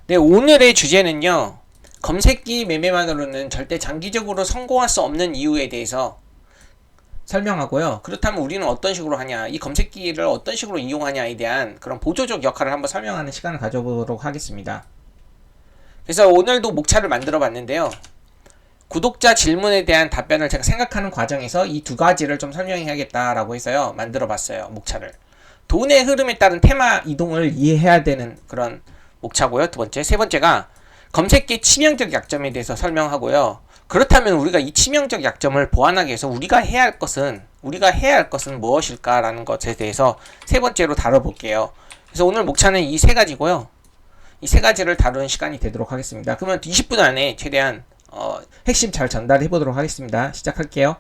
네, 오늘의 주제는요. 검색기 매매만으로는 절대 장기적으로 성공할 수 없는 이유에 대해서 설명하고요. 그렇다면 우리는 어떤 식으로 하냐, 이 검색기를 어떤 식으로 이용하냐에 대한 그런 보조적 역할을 한번 설명하는 시간을 가져보도록 하겠습니다. 그래서 오늘도 목차를 만들어 봤는데요. 구독자 질문에 대한 답변을 제가 생각하는 과정에서 이 두 가지를 좀 설명해야겠다라고 해서요. 만들어 봤어요. 목차를. 돈의 흐름에 따른 테마 이동을 이해해야 되는 그런 목차고요. 두 번째. 세 번째가 검색기 치명적 약점에 대해서 설명하고요. 그렇다면 우리가 이 치명적 약점을 보완하기 위해서 우리가 해야 할 것은 무엇일까라는 것에 대해서 세 번째로 다뤄볼게요. 그래서 오늘 목차는 이 세 가지고요. 이 세 가지를 다루는 시간이 되도록 하겠습니다. 그러면 20분 안에 최대한 핵심 잘 전달해 보도록 하겠습니다. 시작할게요.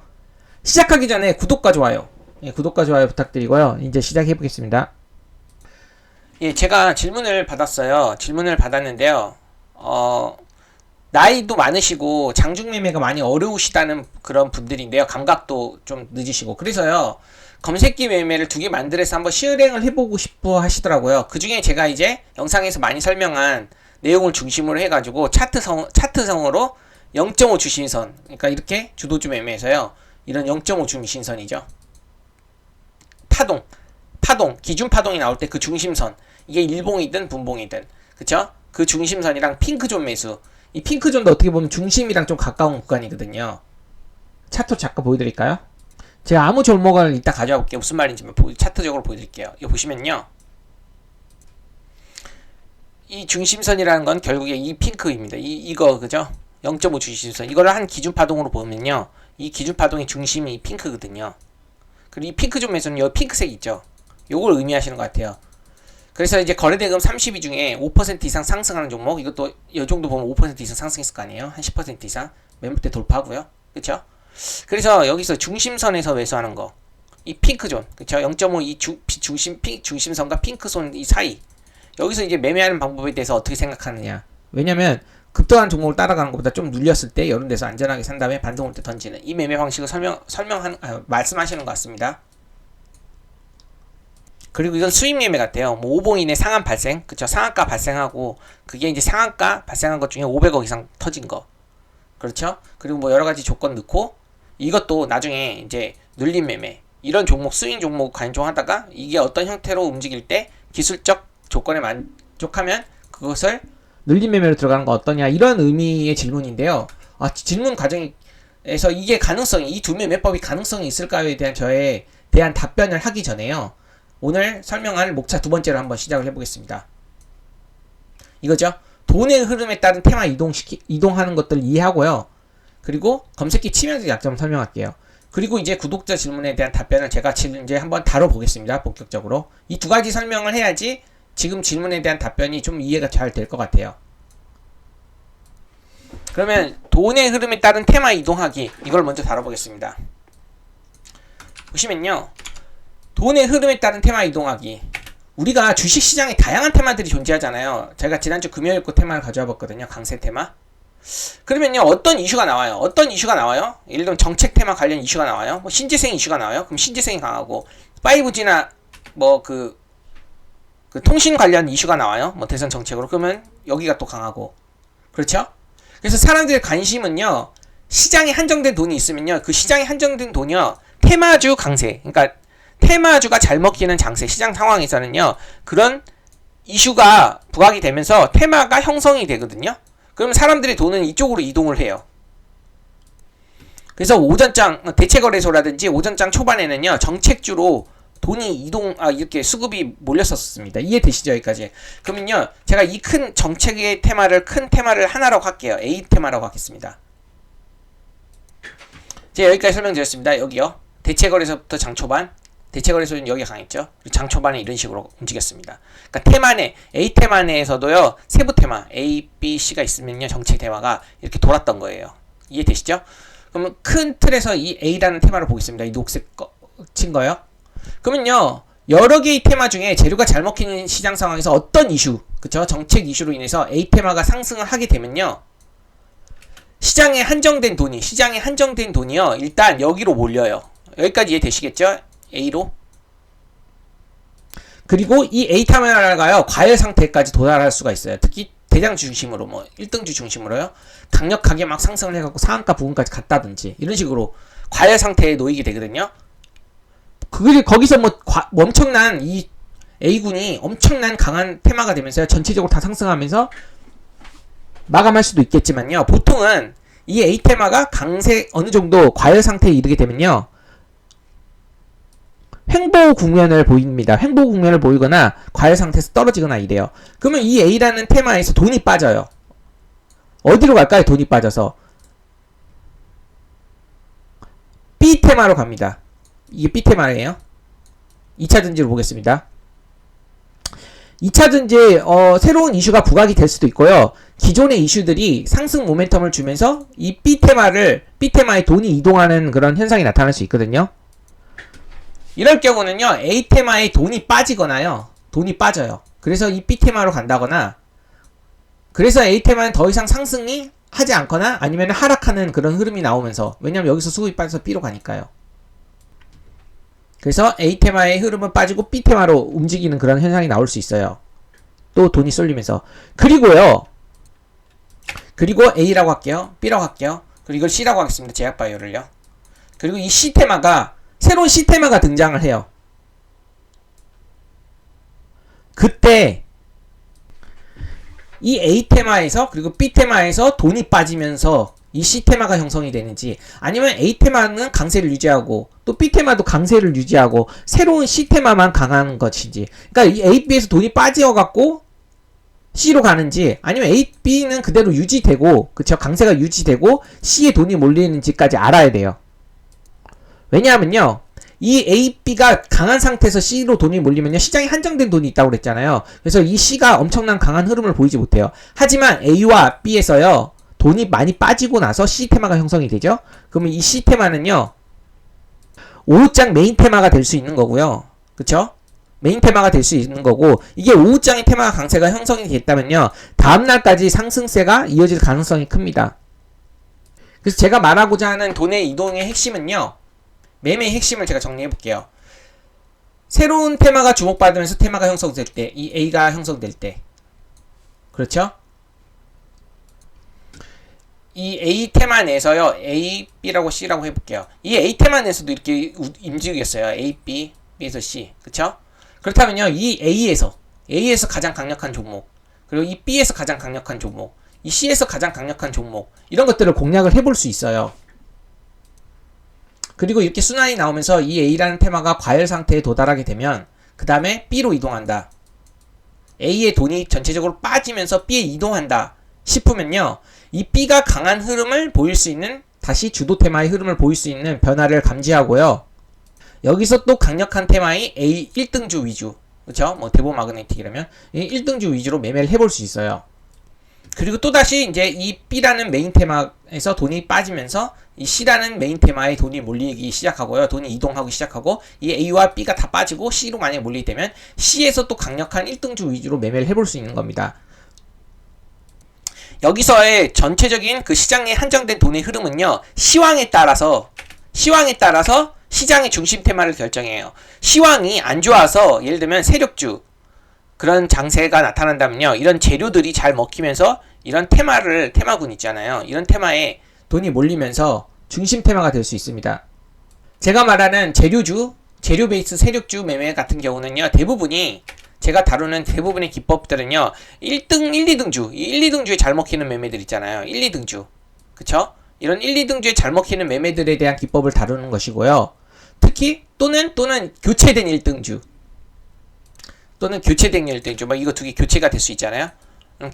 시작하기 전에 구독과 좋아요, 구독과 좋아요 부탁드리고요. 이제 시작해 보겠습니다. 예, 제가 질문을 받았어요. 질문을 받았는데요. 나이도 많으시고 장중매매가 많이 어려우시다는 그런 분들인데요. 감각도 좀 늦으시고. 그래서요. 검색기 매매를 두 개 만들어서 한번 실행을 해보고 싶어 하시더라고요. 그 중에 제가 이제 영상에서 많이 설명한 내용을 중심으로 해가지고 차트성으로 0.5 주신선. 그러니까 이렇게 주도주 매매에서요. 이런 0.5 주신선이죠. 파동, 기준 파동이 나올 때 그 중심선. 이게 일봉이든 분봉이든. 그쵸? 그 중심선이랑 핑크존 매수. 이 핑크존도 어떻게 보면 중심이랑 좀 가까운 구간이거든요. 차트 잠깐 보여드릴까요? 제가 아무 종목을 이따 가져와 볼게요. 무슨 말인지 차트적으로 보여드릴게요. 이거 보시면요. 이 중심선이라는 건 결국에 이 핑크입니다. 이거 그죠? 0.5 중심선. 이거를 한 기준 파동으로 보면요. 이 기준 파동의 중심이 핑크거든요. 그리고 이 핑크존 매수는 여기 핑크색 있죠? 요걸 의미하시는 것 같아요. 그래서 이제 거래대금 30위 중에 5% 이상 상승하는 종목, 이것도 이 정도 보면 5% 이상 상승했을 거 아니에요? 한 10% 이상 매물대 돌파하고요. 그쵸? 그래서 여기서 중심선에서 매수하는 거, 이 핑크존, 그쵸? 0.5 이 중심선과 핑크존 이 사이, 여기서 이제 매매하는 방법에 대해서 어떻게 생각하느냐. 왜냐면 급등한 종목을 따라가는 것보다 좀 눌렸을 때 이런 데서 안전하게 산 다음에 반등 올 때 던지는 이 매매 방식을 말씀하시는 것 같습니다. 그리고 이건 수익 매매 같아요. 뭐 5봉 이내 상한 발생, 그쵸? 상한가 발생하고, 그게 이제 상한가 발생한 것 중에 500억 이상 터진 거, 그렇죠? 그리고 뭐 여러 가지 조건 넣고, 이것도 나중에 이제 눌림 매매, 이런 종목, 스윙 종목 관종하다가 이게 어떤 형태로 움직일 때 기술적 조건에 만족하면 그것을 눌림 매매로 들어가는 거 어떠냐, 이런 의미의 질문인데요. 질문 과정에서 이게 가능성이, 이 두 매매법이 가능성이 있을까요에 대한 저에 대한 답변을 하기 전에요. 오늘 설명할 목차 두 번째로 한번 시작을 해보겠습니다. 이거죠. 돈의 흐름에 따른 테마 이동하는 것들 이해하고요. 그리고 검색기 치명적 약점을 설명할게요. 그리고 이제 구독자 질문에 대한 답변을 제가 이제 한번 다뤄보겠습니다. 본격적으로. 이 두 가지 설명을 해야지 지금 질문에 대한 답변이 좀 이해가 잘 될 것 같아요. 그러면 돈의 흐름에 따른 테마 이동하기, 이걸 먼저 다뤄보겠습니다. 보시면요. 돈의 흐름에 따른 테마 이동하기. 우리가 주식시장에 다양한 테마들이 존재하잖아요. 제가 지난주 금요일 거 테마를 가져와 봤거든요. 강세 테마. 그러면요. 어떤 이슈가 나와요? 예를 들면 정책 테마 관련 이슈가 나와요. 뭐 신재생 이슈가 나와요. 그럼 신재생이 강하고, 5G나 뭐 그 통신 관련 이슈가 나와요. 뭐 대선 정책으로. 그러면 여기가 또 강하고. 그렇죠? 그래서 사람들의 관심은요. 시장에 한정된 돈이 있으면요. 그 시장에 한정된 돈이요. 테마주 강세. 그러니까 테마주가 잘 먹히는 장세, 시장 상황에서는요, 그런 이슈가 부각이 되면서 테마가 형성이 되거든요. 그러면 사람들의 돈은 이쪽으로 이동을 해요. 그래서 오전장, 대체거래소라든지 오전장 초반에는요, 정책주로 돈이 이렇게 수급이 몰렸었습니다. 이해되시죠? 여기까지. 그러면요, 제가 이 큰 정책의 큰 테마를 하나라고 할게요. A 테마라고 하겠습니다. 제가 여기까지 설명드렸습니다. 여기요. 대체거래소부터 장초반. 대체거래소는 여기가 강했죠. 장 초반에 이런 식으로 움직였습니다. 그러니까 테마내, A 테마 내에서도요, 세부 테마, A, B, C가 있으면요, 정책 테마가 이렇게 돌았던 거예요. 이해되시죠? 그러면 큰 틀에서 이 A라는 테마를 보겠습니다. 이 녹색 친 거요. 그러면요, 여러 개의 테마 중에 재료가 잘 먹히는 시장 상황에서 어떤 이슈, 그쵸? 정책 이슈로 인해서 A 테마가 상승을 하게 되면요, 시장에 한정된 돈이요, 일단 여기로 몰려요. 여기까지 이해되시겠죠? A로. 그리고 이 A 테마가요, 과열 상태까지 도달할 수가 있어요. 특히 대장주 중심으로 뭐 1등주 중심으로요. 강력하게 막 상승을 해갖고 상한가 부분까지 갔다든지 이런 식으로 과열 상태에 놓이게 되거든요. 거기서 뭐 엄청난 이 A군이 엄청난 강한 테마가 되면서요. 전체적으로 다 상승하면서 마감할 수도 있겠지만요. 보통은 이 A 테마가 강세 어느 정도 과열 상태에 이르게 되면요. 횡보 국면을 보입니다. 횡보 국면을 보이거나 과열 상태에서 떨어지거나 이래요. 그러면 이 A라는 테마에서 돈이 빠져요. 어디로 갈까요? 돈이 빠져서 B 테마로 갑니다. 이게 B 테마예요. 2차 전지로 보겠습니다. 2차 전지에 새로운 이슈가 부각이 될 수도 있고요. 기존의 이슈들이 상승 모멘텀을 주면서 이 B 테마에 돈이 이동하는 그런 현상이 나타날 수 있거든요. 이럴 경우는요, A 테마에 돈이 빠지거나요, 돈이 빠져요. 그래서 이 B 테마로 간다거나, 그래서 A 테마는 더 이상 상승이 하지 않거나 아니면 하락하는 그런 흐름이 나오면서, 왜냐면 여기서 수급이 빠져서 B로 가니까요. 그래서 A 테마의 흐름은 빠지고 B 테마로 움직이는 그런 현상이 나올 수 있어요. 또 돈이 쏠리면서. 그리고 A라고 할게요. B라고 할게요. 그리고 이걸 C라고 하겠습니다. 제약바이오를요. 그리고 이 C 테마가 새로운 C 테마가 등장을 해요. 그때 이 A 테마에서 그리고 B 테마에서 돈이 빠지면서 이 C 테마가 형성이 되는지, 아니면 A 테마는 강세를 유지하고 또 B 테마도 강세를 유지하고 새로운 C 테마만 강한 것인지, 그러니까 이 A, B에서 돈이 빠져갖고 C로 가는지, 아니면 A, B는 그대로 유지되고, 그쵸, 강세가 유지되고 C에 돈이 몰리는지까지 알아야 돼요. 왜냐하면요, 이 A, B가 강한 상태에서 C로 돈이 몰리면요, 시장에 한정된 돈이 있다고 그랬잖아요. 그래서 이 C가 엄청난 강한 흐름을 보이지 못해요. 하지만 A와 B에서요, 돈이 많이 빠지고 나서 C 테마가 형성이 되죠. 그러면 이 C 테마는요, 5장 메인 테마가 될 수 있는 거고요. 그쵸? 메인 테마가 될 수 있는 거고, 이게 5장의 테마가 강세가 형성이 됐다면요, 다음날까지 상승세가 이어질 가능성이 큽니다. 그래서 제가 말하고자 하는 돈의 이동의 핵심은요, 매매의 핵심을 제가 정리해 볼게요. 새로운 테마가 주목받으면서 테마가 형성될 때, 이 A가 형성될 때, 그렇죠? 이 A 테마 내에서요, A, B라고 C라고 해볼게요. 이 A 테마 내에서도 이렇게 움직이겠어요. A, B, B에서 C. 그쵸? 그렇다면요, 이 A에서 가장 강력한 종목, 그리고 이 B에서 가장 강력한 종목, 이 C에서 가장 강력한 종목, 이런 것들을 공략을 해볼 수 있어요. 그리고 이렇게 순환이 나오면서 이 A라는 테마가 과열 상태에 도달하게 되면, 그 다음에 B로 이동한다. A의 돈이 전체적으로 빠지면서 B에 이동한다 싶으면요, 이 B가 강한 흐름을 보일 수 있는, 다시 주도 테마의 흐름을 보일 수 있는 변화를 감지하고요. 여기서 또 강력한 테마의 A 1등주 위주, 그쵸? 뭐 대보 마그네틱이라면 이 1등주 위주로 매매를 해볼 수 있어요. 그리고 또다시 이제 이 B라는 메인 테마에서 돈이 빠지면서 이 C라는 메인 테마에 돈이 몰리기 시작하고요. 돈이 이동하기 시작하고, 이 A와 B가 다 빠지고 C로 만약에 몰리게 되면 C에서 또 강력한 1등주 위주로 매매를 해볼 수 있는 겁니다. 여기서의 전체적인 그 시장에 한정된 돈의 흐름은요, 시황에 따라서 시장의 중심 테마를 결정해요. 시황이 안 좋아서, 예를 들면 세력주 그런 장세가 나타난다면요, 이런 재료들이 잘 먹히면서 이런 테마군 있잖아요, 이런 테마에 돈이 몰리면서 중심 테마가 될 수 있습니다. 제가 말하는 재료 베이스 세력주 매매 같은 경우는요, 제가 다루는 대부분의 기법들은요, 1, 2등주, 이 1, 2등주에 잘 먹히는 매매들 있잖아요. 1, 2등주. 그쵸? 이런 1, 2등주에 잘 먹히는 매매들에 대한 기법을 다루는 것이고요. 특히, 또는 교체된 1등주. 또는 교체된 1등주. 뭐 이거 두 개 교체가 될 수 있잖아요.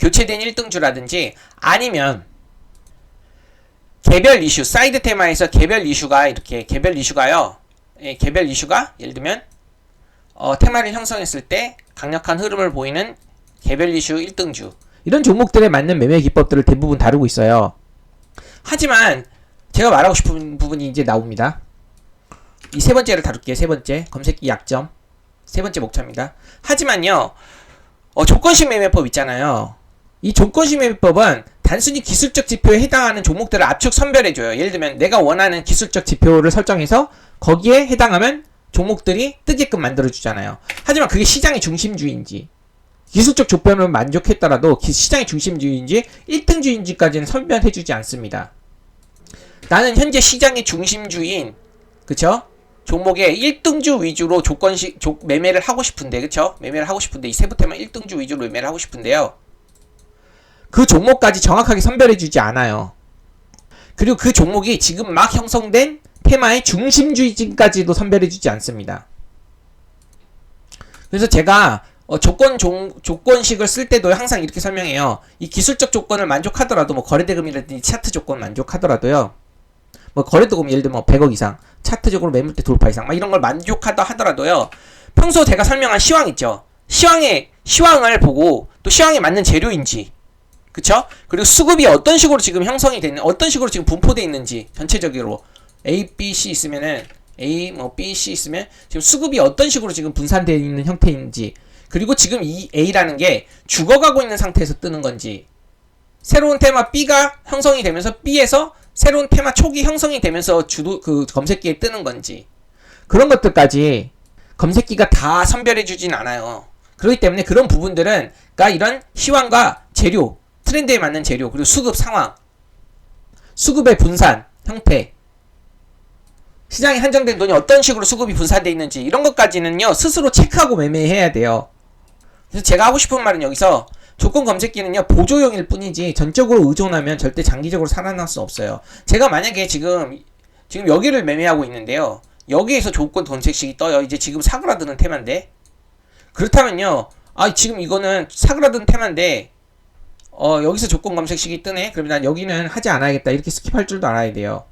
교체된 1등주라든지, 아니면, 개별 이슈, 사이드 테마에서 개별 이슈가요, 예를 들면, 테마를 형성했을 때 강력한 흐름을 보이는 개별 이슈 1등주, 이런 종목들에 맞는 매매 기법들을 대부분 다루고 있어요. 하지만 제가 말하고 싶은 부분이 이제 나옵니다. 이 세 번째를 다룰게요. 세 번째, 검색기 약점, 세 번째 목차입니다. 하지만요, 조건식 매매법 있잖아요. 이 조건식 매매법은 단순히 기술적 지표에 해당하는 종목들을 압축 선별해줘요. 예를 들면 내가 원하는 기술적 지표를 설정해서 거기에 해당하면 종목들이 뜨게끔 만들어주잖아요. 하지만 그게 시장의 중심주의인지, 기술적 조건을 만족했더라도 시장의 중심주의인지 1등주의인지까지는 선별해주지 않습니다. 나는 현재 시장의 중심주의인 그쵸? 종목의 1등주 위주로 매매를 하고 싶은데 그쵸? 매매를 하고 싶은데 이 세부테마 1등주 위주로 매매를 하고 싶은데요. 그 종목까지 정확하게 선별해주지 않아요. 그리고 그 종목이 지금 막 형성된 테마의 중심주의까지도 선별해주지 않습니다. 그래서 제가 조건식을 쓸 때도 항상 이렇게 설명해요. 이 기술적 조건을 만족하더라도 거래대금이라든지 차트 조건 만족하더라도요. 거래대금 예를 들면 100억 이상, 차트적으로 매물대 돌파 이상 이런 걸 만족하다 하더라도요. 평소 제가 설명한 시황 있죠. 시황을 보고 또 시황에 맞는 재료인지 그쵸? 그리고 수급이 어떤 식으로 지금 형성이 됐는 어떤 식으로 지금 분포되어 있는지 전체적으로 A, B, C 있으면은 A, B, C 있으면 지금 수급이 어떤 식으로 지금 분산되어 있는 형태인지 그리고 지금 이 A라는 게 죽어가고 있는 상태에서 뜨는 건지 새로운 테마 B가 형성이 되면서 B에서 새로운 테마 촉이 형성이 되면서 그 검색기에 뜨는 건지 그런 것들까지 검색기가 다 선별해주진 않아요. 그렇기 때문에 그런 부분들은 이런 시황과 재료, 트렌드에 맞는 재료, 그리고 수급 상황, 수급의 분산 형태, 시장에 한정된 돈이 어떤 식으로 수급이 분산되어 있는지 이런 것까지는요 스스로 체크하고 매매해야 돼요. 그래서 제가 하고 싶은 말은 여기서 조건 검색기는요 보조용일 뿐이지 전적으로 의존하면 절대 장기적으로 살아날 수 없어요. 제가 만약에 지금 여기를 매매하고 있는데요. 여기에서 조건 검색식이 떠요. 이제 지금 사그라드는 테마인데 그렇다면요. 지금 이거는 사그라드는 테마인데 여기서 조건 검색식이 뜨네. 그러면 난 여기는 하지 않아야겠다. 이렇게 스킵할 줄도 알아야 돼요.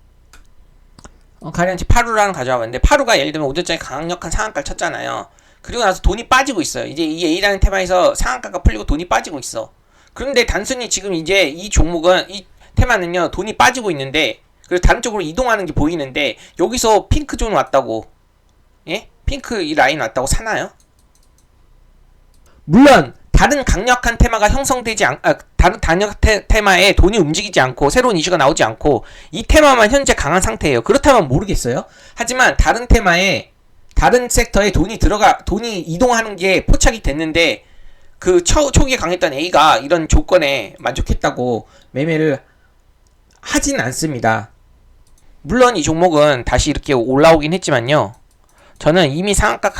가령 파루라는 가져와봤는데 파루가 예를 들면 오전장에 강력한 상한가를 쳤잖아요. 그리고 나서 돈이 빠지고 있어요. 이제 이 A라는 테마에서 상한가가 풀리고 돈이 빠지고 있어. 그런데 단순히 지금 이제 이 종목은 이 테마는요 돈이 빠지고 있는데 그리고 다른 쪽으로 이동하는 게 보이는데 여기서 핑크 존 왔다고 핑크 이 라인 왔다고 사나요? 물론 다른 강력한 테마가 형성되지 다른 강력한 테마에 돈이 움직이지 않고 새로운 이슈가 나오지 않고 이 테마만 현재 강한 상태예요. 그렇다면 모르겠어요. 하지만 다른 테마에 다른 섹터에 돈이 이동하는 게 포착이 됐는데 그 초기에 강했던 A가 이런 조건에 만족했다고 매매를 하진 않습니다. 물론 이 종목은 다시 이렇게 올라오긴 했지만요. 저는 이미 상한가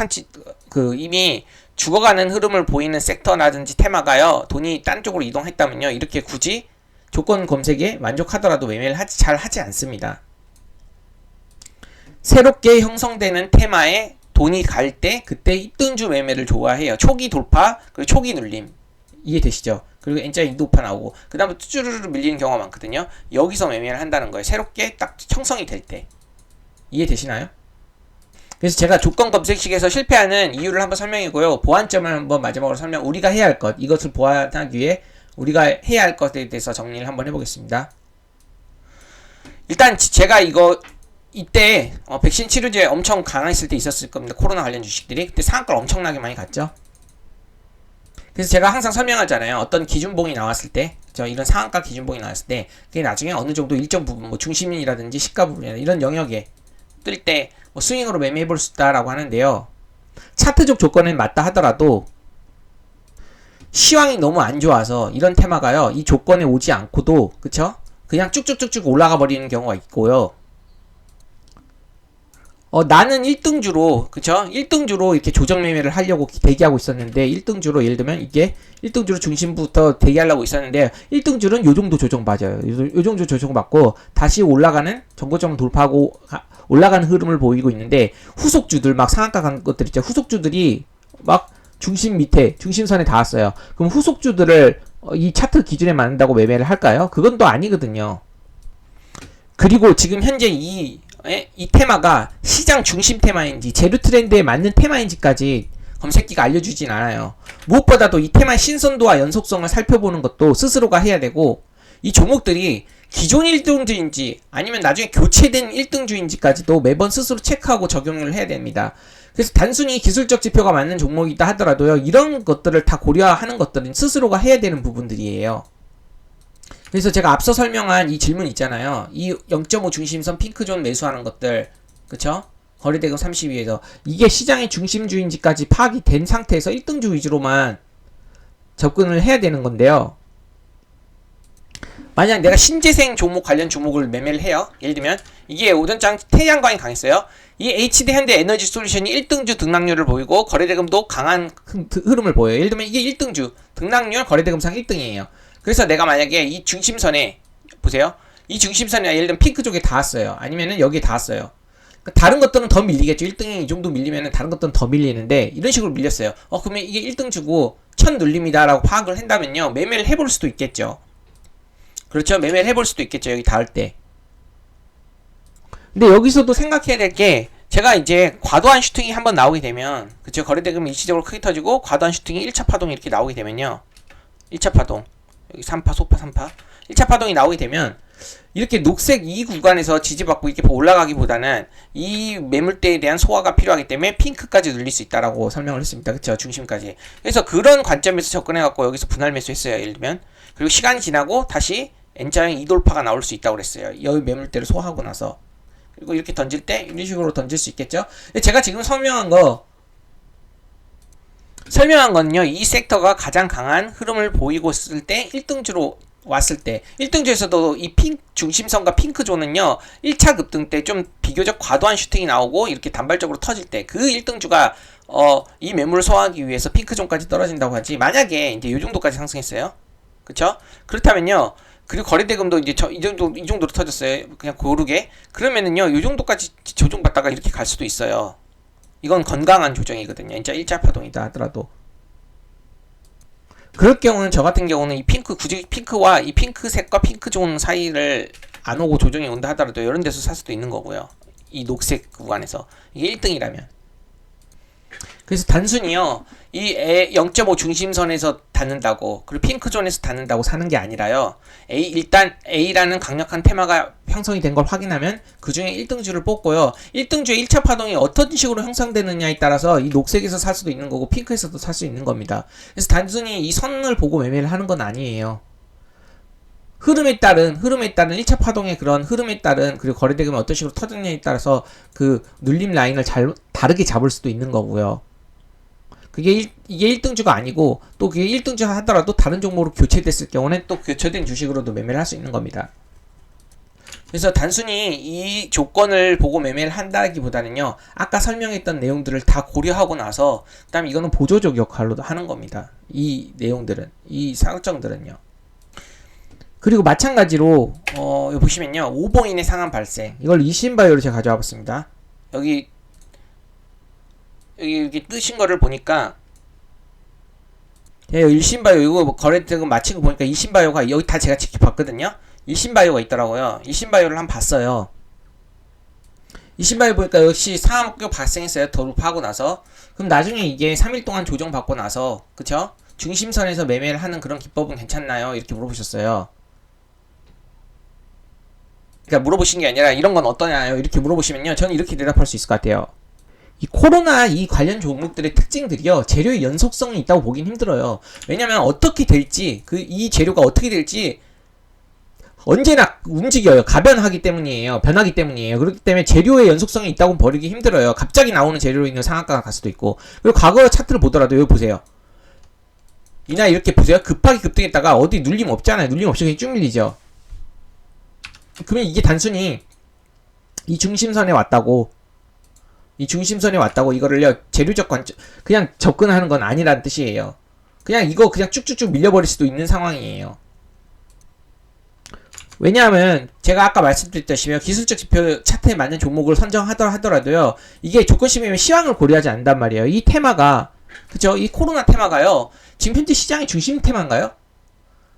이미 죽어가는 흐름을 보이는 섹터라든지 테마가요. 돈이 딴 쪽으로 이동했다면요. 이렇게 굳이 조건 검색에 만족하더라도 매매를 잘 하지 않습니다. 새롭게 형성되는 테마에 돈이 갈 때 그때 입등주 매매를 좋아해요. 초기 돌파 그리고 초기 눌림 이해되시죠? 그리고 N자 인도파 나오고 그 다음에 쭈르르 밀리는 경우가 많거든요. 여기서 매매를 한다는 거예요. 새롭게 딱 형성이 될 때 이해되시나요? 그래서 제가 조건 검색식에서 실패하는 이유를 한번 설명이고요. 보완점을 한번 마지막으로 우리가 해야 할 것, 이것을 보완하기 위해 우리가 해야 할 것에 대해서 정리를 한번 해보겠습니다. 일단 제가 이때 백신 치료제 엄청 강했을 때 있었을 겁니다. 코로나 관련 주식들이 그때 상한가를 엄청나게 많이 갔죠. 그래서 제가 항상 설명하잖아요. 어떤 기준봉이 나왔을 때 이런 상한가 기준봉이 나왔을 때 그게 나중에 어느 정도 일정 부분 중심이라든지 시가 부분이나 이런 영역에 뜰 때 스윙으로 매매해볼 수 있다라고 하는데요. 차트적 조건에 맞다 하더라도 시황이 너무 안 좋아서 이런 테마가요. 이 조건에 오지 않고도 그쵸? 그냥 쭉쭉쭉쭉 올라가 버리는 경우가 있고요. 나는 1등주로 그쵸? 1등주로 이렇게 조정 매매를 하려고 대기하고 있었는데 1등주로 예를 들면 이게 1등주로 중심부터 대기하려고 있었는데 1등주는 요정도 조정 맞아요. 요정도 조정 받고 다시 올라가는 정고점 돌파하고 올라가는 흐름을 보이고 있는데 후속주들 막 상한가 간 것들 있죠. 후속주들이 막 중심선에 닿았어요. 그럼 후속주들을 이 차트 기준에 맞는다고 매매를 할까요? 그건 또 아니거든요. 그리고 지금 현재 이 테마가 시장 중심 테마인지 재료 트렌드에 맞는 테마인지까지 검색기가 알려주진 않아요. 무엇보다도 이 테마의 신선도와 연속성을 살펴보는 것도 스스로가 해야 되고 이 종목들이 기존 1등주인지 아니면 나중에 교체된 1등주인지까지도 매번 스스로 체크하고 적용을 해야 됩니다. 그래서 단순히 기술적 지표가 맞는 종목이다 하더라도요. 이런 것들을 다 고려하는 것들은 스스로가 해야 되는 부분들이에요. 그래서 제가 앞서 설명한 이 질문 있잖아요. 이 0.5 중심선 핑크존 매수하는 것들 그쵸? 거래대금 32에서 이게 시장의 중심주인지까지 파악이 된 상태에서 1등주 위주로만 접근을 해야 되는 건데요. 만약 내가 신재생 종목 관련 종목을 매매를 해요. 예를 들면 이게 오전장 태양광이 강했어요. 이 HD 현대 에너지 솔루션이 1등주 등락률을 보이고 거래대금도 강한 흐름을 보여요. 예를 들면 이게 1등주 등락률 거래대금상 1등이에요. 그래서 내가 만약에 이 중심선에 보세요. 이 중심선이 예를 들면 핑크 쪽에 닿았어요. 아니면은 여기에 닿았어요. 다른 것들은 더 밀리겠죠. 1등이 이 정도 밀리면은 다른 것들은 더 밀리는데 이런 식으로 밀렸어요. 그러면 이게 1등주고 1000 눌립니다라고 파악을 한다면요. 매매를 해볼 수도 있겠죠. 그렇죠. 매매를 해볼 수도 있겠죠. 여기 닿을 때. 근데 여기서도 생각해야 될 게 제가 이제 과도한 슈팅이 한번 나오게 되면 그쵸. 거래대금이 일시적으로 크게 터지고 과도한 슈팅이 1차 파동이 이렇게 나오게 되면요. 1차 파동 여기 3파 소파 3파 1차 파동이 나오게 되면 이렇게 녹색 이 구간에서 지지받고 이렇게 올라가기보다는 이 매물대에 대한 소화가 필요하기 때문에 핑크까지 눌릴 수 있다라고 설명을 했습니다. 그쵸? 중심까지. 그래서 그런 관점에서 접근해갖고 여기서 분할 매수했어요. 예를 들면. 그리고 시간이 지나고 다시 N자형 이돌파가 나올 수 있다고 그랬어요. 여기 매물대를 소화하고 나서. 그리고 이렇게 던질 때 이런 식으로 던질 수 있겠죠? 제가 지금 설명한 건요. 이 섹터가 가장 강한 흐름을 보이고 있을 때 1등주로 왔을 때 1등주에서도 이 중심선과 핑크존은요 1차 급등 때 좀 비교적 과도한 슈팅이 나오고 이렇게 단발적으로 터질 때 그 1등주가 이 매물을 소화하기 위해서 핑크존까지 떨어진다고 하지 만약에 이제 이 정도까지 상승했어요. 그쵸? 그렇다면요 그리고 거래대금도 이제 이 정도로 터졌어요. 그냥 고르게 그러면은요 이 정도까지 조정받다가 이렇게 갈 수도 있어요. 이건 건강한 조정이거든요. 진짜 1차 파동이다 하더라도 그럴 경우는 저 같은 경우는 이 굳이 핑크와 이 핑크색과 핑크존 사이를 안 오고 조정이 온다 하더라도 이런 데서 살 수도 있는 거고요. 이 녹색 구간에서 이게 1등이라면. 그래서 단순히요 이 0.5 중심선에서 닿는다고 그리고 핑크존에서 닿는다고 사는 게 아니라요. 일단 A라는 강력한 테마가 형성이 된 걸 확인하면 그 중에 1등주를 뽑고요. 1등주의 1차 파동이 어떤 식으로 형성되느냐에 따라서 이 녹색에서 살 수도 있는 거고 핑크에서도 살 수 있는 겁니다. 그래서 단순히 이 선을 보고 매매를 하는 건 아니에요. 흐름에 따른 1차 파동의 그런 흐름에 따른 그리고 거래대금이 어떤 식으로 터졌냐에 따라서 그 눌림 라인을 다르게 잡을 수도 있는 거고요. 이게 1등주가 아니고 또 그게 1등주 하더라도 다른 종목으로 교체됐을 경우는 또 교체된 주식으로도 매매를 할 수 있는 겁니다. 그래서 단순히 이 조건을 보고 매매를 한다기보다는요. 아까 설명했던 내용들을 다 고려하고 나서 그 다음에 이거는 보조적 역할로도 하는 겁니다. 이 내용들은 이 설정들은요. 그리고 마찬가지로 여기 보시면요. 5봉인의 상한 발생 이걸 이신바이오로 제가 가져와 봤습니다. 여기 뜨신 거를 보니까 일신바이오 이거 거래대금 마친 거 보니까 이신바이오가 여기 다 제가 직접 봤거든요. 일신바이오가 있더라고요. 일신바이오를 한번 봤어요. 일신바이오 보니까 역시 상한가 발생했어요. 돌파하고 나서. 그럼 나중에 이게 3일 동안 조정받고 나서 그쵸? 중심선에서 매매를 하는 그런 기법은 괜찮나요? 이렇게 물어보셨어요. 그러니까 물어보신 게 아니라 이런 건 어떠냐요? 이렇게 물어보시면요. 저는 이렇게 대답할 수 있을 것 같아요. 이 코로나 이 관련 종목들의 특징들이요. 재료의 연속성이 있다고 보긴 힘들어요. 왜냐면 어떻게 될지 이 재료가 어떻게 될지 언제나 움직여요. 가변하기 때문이에요. 변하기 때문이에요. 그렇기 때문에 재료의 연속성이 있다고 버리기 힘들어요. 갑자기 나오는 재료로 인해 상한가가 갈 수도 있고 그리고 과거 차트를 보더라도 여기 보세요. 이날 이렇게 보세요. 급하게 급등했다가 어디 눌림 없잖아요. 눌림 없이 그냥 쭉 밀리죠. 그러면 이게 단순히 이 중심선에 왔다고 이거를요 재료적 관점 그냥 접근하는 건 아니라는 뜻이에요. 그냥 이거 그냥 쭉쭉쭉 밀려버릴 수도 있는 상황이에요. 왜냐하면 제가 아까 말씀드렸다시피 기술적 지표 차트에 맞는 종목을 선정하더라도요 이게 조건 시험이면 시황을 고려하지 않는단 말이에요. 이 테마가 그쵸? 이 코로나 테마가요 지금 현재 시장의 중심 테마인가요?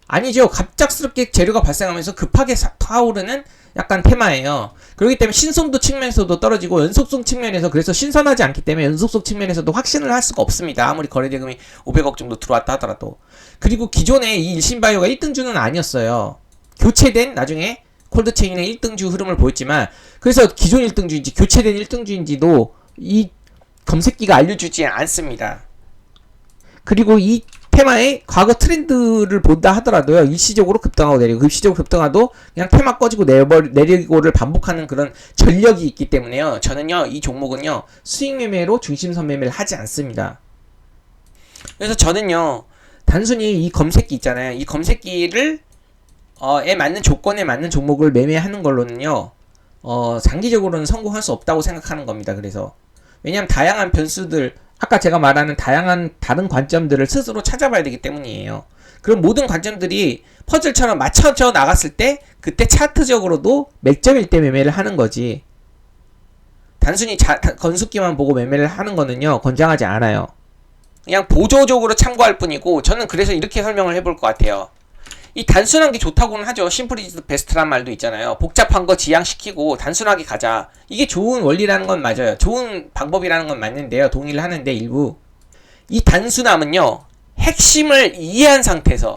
아니죠. 갑작스럽게 재료가 발생하면서 급하게 타오르는 약간 테마예요. 그렇기 때문에 신선도 측면에서도 떨어지고 연속성 측면에서 그래서 신선하지 않기 때문에 연속성 측면에서도 확신을 할 수가 없습니다. 아무리 거래대금이 500억 정도 들어왔다 하더라도. 그리고 기존에 이 일신바이오가 1등주는 아니었어요. 교체된 나중에 콜드체인의 1등주 흐름을 보였지만 그래서 기존 1등주인지 교체된 1등주인지도 이 검색기가 알려주지 않습니다. 그리고 이 테마의 과거 트렌드를 본다 하더라도요 일시적으로 급등하고 내리고 일시적으로 급등하도 그냥 테마 꺼지고 내리고를 반복하는 그런 전력이 있기 때문에요 저는요 이 종목은요 수익 매매로 중심선 매매를 하지 않습니다. 그래서 저는요 단순히 이 검색기 있잖아요. 이 검색기를 에 맞는 조건에 맞는 종목을 매매하는 걸로는요, 장기적으로는 성공할 수 없다고 생각하는 겁니다. 그래서 왜냐하면 다양한 변수들, 아까 제가 말하는 다양한 다른 관점들을 스스로 찾아봐야 되기 때문이에요. 그럼 모든 관점들이 퍼즐처럼 맞춰져 나갔을 때 그때 차트적으로도 맥점일 때 매매를 하는 거지, 단순히 건숫기만 보고 매매를 하는 거는요 권장하지 않아요. 그냥 보조적으로 참고할 뿐이고, 저는 그래서 이렇게 설명을 해볼 것 같아요. 이 단순한 게 좋다고는 하죠. 심플 이즈 베스트란 말도 있잖아요. 복잡한 거 지양시키고 단순하게 가자. 이게 좋은 원리라는 건 맞아요. 좋은 방법이라는 건 맞는데요. 동의를 하는데 일부 이 단순함은요, 핵심을 이해한 상태에서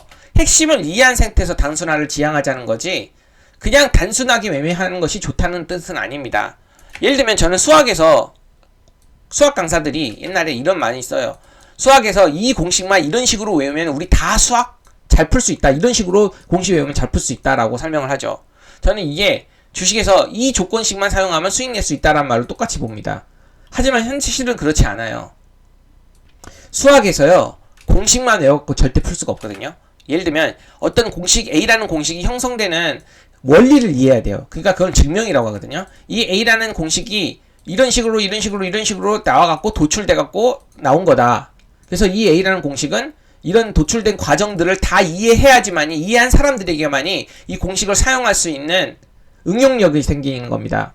단순화를 지향하자는 거지, 그냥 단순하게 매매하는 것이 좋다는 뜻은 아닙니다. 예를 들면 저는 수학 강사들이 옛날에 이런 말이 있어요. 수학에서 이 공식만 이런 식으로 외우면 우리 다 수학 잘 풀 수 있다. 이런 식으로 공식 외우면 잘 풀 수 있다라고 설명을 하죠. 저는 이게 주식에서 이 조건식만 사용하면 수익 낼 수 있다라는 말을 똑같이 봅니다. 하지만 현실은 그렇지 않아요. 수학에서요, 공식만 외웠고 절대 풀 수가 없거든요. 예를 들면 어떤 공식 A라는 공식이 형성되는 원리를 이해해야 돼요. 그러니까 그건 증명이라고 하거든요. 이 A라는 공식이 이런 식으로 나와갖고 도출돼갖고 나온 거다. 그래서 이 A라는 공식은 이런 도출된 과정들을 다 이해해야지만이, 이해한 사람들에게만이 이 공식을 사용할 수 있는 응용력이 생기는 겁니다.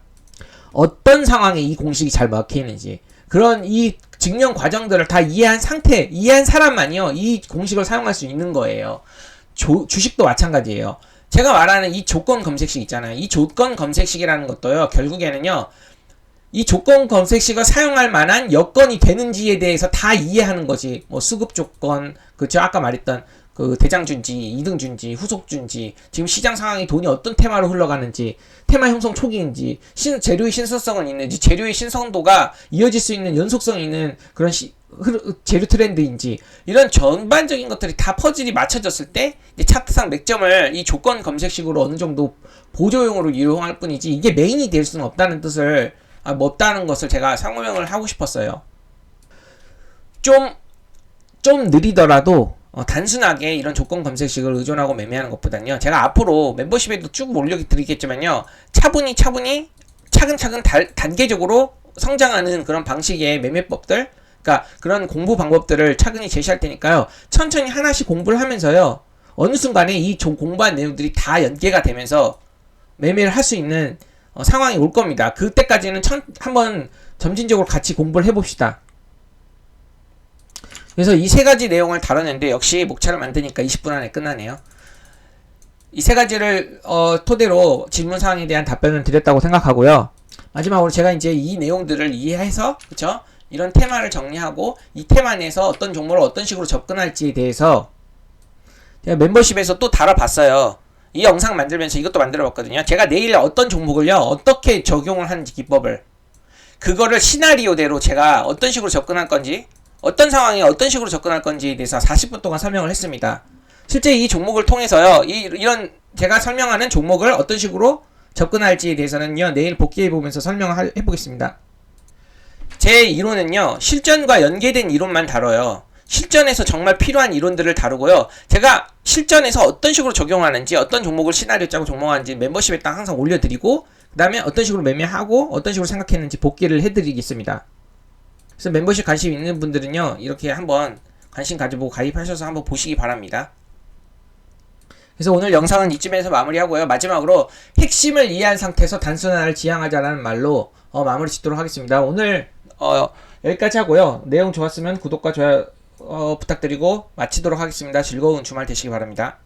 어떤 상황에 이 공식이 잘 먹히는지, 그런 이 증명 과정들을 다 이해한 사람만이요 이 공식을 사용할 수 있는 거예요. 주식도 마찬가지예요. 제가 말하는 이 조건 검색식 있잖아요. 이 조건 검색식이라는 것도요, 결국에는요, 이 조건 검색식을 사용할 만한 여건이 되는지에 대해서 다 이해하는 거지. 뭐 수급 조건, 그쵸, 아까 말했던 그 대장준지, 이등준지, 후속준지, 지금 시장 상황이 돈이 어떤 테마로 흘러가는지, 테마 형성 초기인지, 재료의 신선성은 있는지, 재료의 신선도가 이어질 수 있는 연속성이 있는 그런 재료 트렌드인지, 이런 전반적인 것들이 다 퍼즐이 맞춰졌을 때 차트상 맥점을 이 조건 검색식으로 어느 정도 보조용으로 이용할 뿐이지, 이게 메인이 될 수는 없다는 뜻을, 없다는 것을 제가 상호명을 하고 싶었어요. 좀 느리더라도 단순하게 이런 조건 검색식을 의존하고 매매하는 것보다는요, 제가 앞으로 멤버십에도 쭉 올려드리겠지만요, 차근차근 단계적으로 성장하는 그런 방식의 매매법들, 그러니까 그런 공부 방법들을 차근히 제시할 테니까요, 천천히 하나씩 공부를 하면서요, 어느 순간에 이 공부한 내용들이 다 연계가 되면서 매매를 할 수 있는 상황이 올 겁니다. 그때까지는 한번 점진적으로 같이 공부를 해봅시다. 그래서 이 세 가지 내용을 다뤘는데, 역시 목차를 만드니까 20분 안에 끝나네요. 이 세 가지를 토대로 질문사항에 대한 답변을 드렸다고 생각하고요. 마지막으로 제가 이제 이 내용들을 이해해서, 그쵸? 이런 테마를 정리하고 이 테마 내에서 어떤 종목을 어떤 식으로 접근할지에 대해서 제가 멤버십에서 또 다뤄봤어요. 이 영상 만들면서 이것도 만들어봤거든요. 제가 내일 어떤 종목을요, 어떻게 적용을 하는지 기법을, 그거를 시나리오대로 제가 어떤 식으로 접근할 건지, 어떤 상황에 어떤 식으로 접근할 건지에 대해서 40분 동안 설명을 했습니다. 실제 이 종목을 통해서요, 이런 제가 설명하는 종목을 어떤 식으로 접근할지에 대해서는요, 내일 복귀해보면서 설명을 해보겠습니다. 제 이론은요, 실전과 연계된 이론만 다뤄요. 실전에서 정말 필요한 이론들을 다루고요. 제가 실전에서 어떤 식으로 적용하는지, 어떤 종목을 시나리오 짜고 적용하는지 멤버십에 딱 항상 올려드리고, 그 다음에 어떤 식으로 매매하고 어떤 식으로 생각했는지 복귀를 해드리겠습니다. 그래서 멤버십 관심 있는 분들은요, 이렇게 한번 관심 가져보고 가입하셔서 한번 보시기 바랍니다. 그래서 오늘 영상은 이쯤에서 마무리하고요. 마지막으로 핵심을 이해한 상태에서 단순화를 지향하자라는 말로 마무리 짓도록 하겠습니다. 오늘 여기까지 하고요. 내용 좋았으면 구독과 좋아요 부탁드리고 마치도록 하겠습니다. 즐거운 주말 되시기 바랍니다.